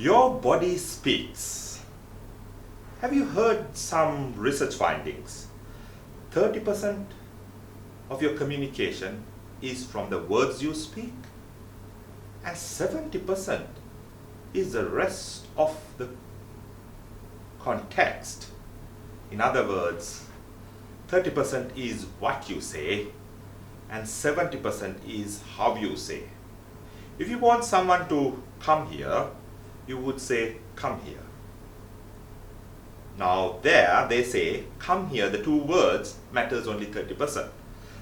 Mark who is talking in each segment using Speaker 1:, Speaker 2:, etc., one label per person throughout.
Speaker 1: Your body speaks. Have you heard some research findings? 30% of your communication is from the words you speak, and 70% is the rest of the context. In other words, 30% is what you say, and 70% is how you say. If you want someone to come here, you would say, come here. Now there they say, come here, the two words matters only 30%.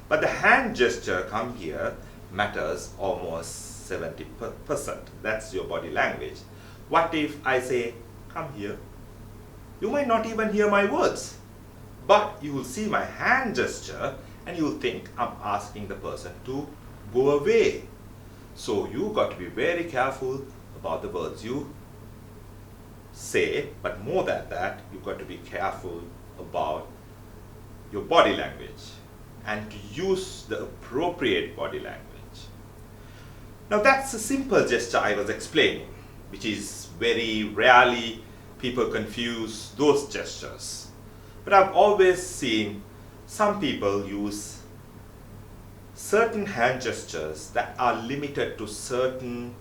Speaker 1: But the hand gesture, come here, matters almost 70%. That's your body language. What if I say, come here? You might not even hear my words, but you will see my hand gesture and you will think I'm asking the person to go away. So you got to be very careful about the words you say, but more than that, you've got to be careful about your body language and to use the appropriate body language. Now that's a simple gesture I was explaining, which is very rarely people confuse those gestures. But I've always seen some people use certain hand gestures that are limited to certain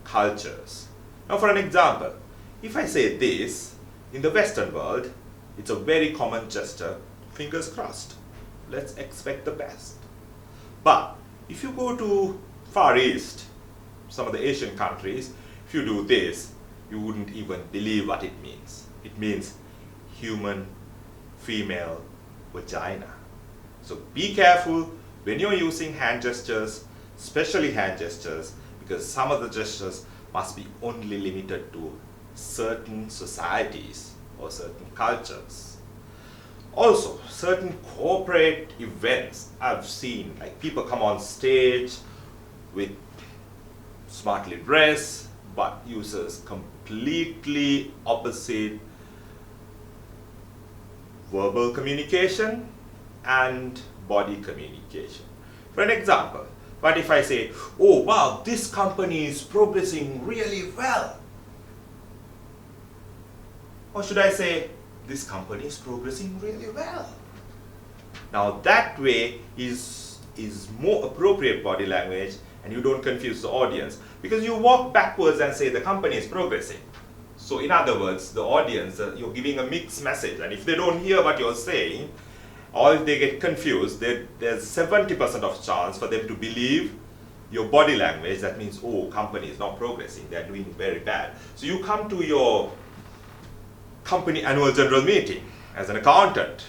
Speaker 1: cultures. Now for an example, if I say this, in the Western world, it's a very common gesture, fingers crossed. Let's expect the best. But if you go to Far East, some of the Asian countries, if you do this, you wouldn't even believe what it means. It means human, female, vagina. So be careful when you're using hand gestures, especially hand gestures, because some of the gestures must be only limited to certain societies or certain cultures. Also, certain corporate events I've seen, like people come on stage with smartly dressed but uses completely opposite verbal communication and body communication. For an example, what if I say, oh wow, this company is progressing really well? Or should I say, this company is progressing really well? Now that way is more appropriate body language, and you don't confuse the audience, because you walk backwards and say the company is progressing. So in other words, the audience, you're giving a mixed message, and if they don't hear what you're saying, or if they get confused, there's 70% of chance for them to believe your body language. That means, oh, company is not progressing, they're doing very bad. So you come to your company annual general meeting as an accountant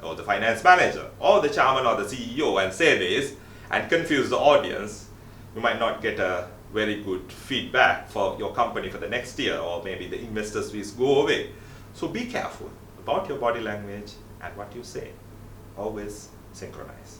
Speaker 1: or the finance manager or the chairman or the CEO and say this and confuse the audience, you might not get a very good feedback for your company for the next year, or maybe the investors will go away. So be careful about your body language and what you say. Always synchronize.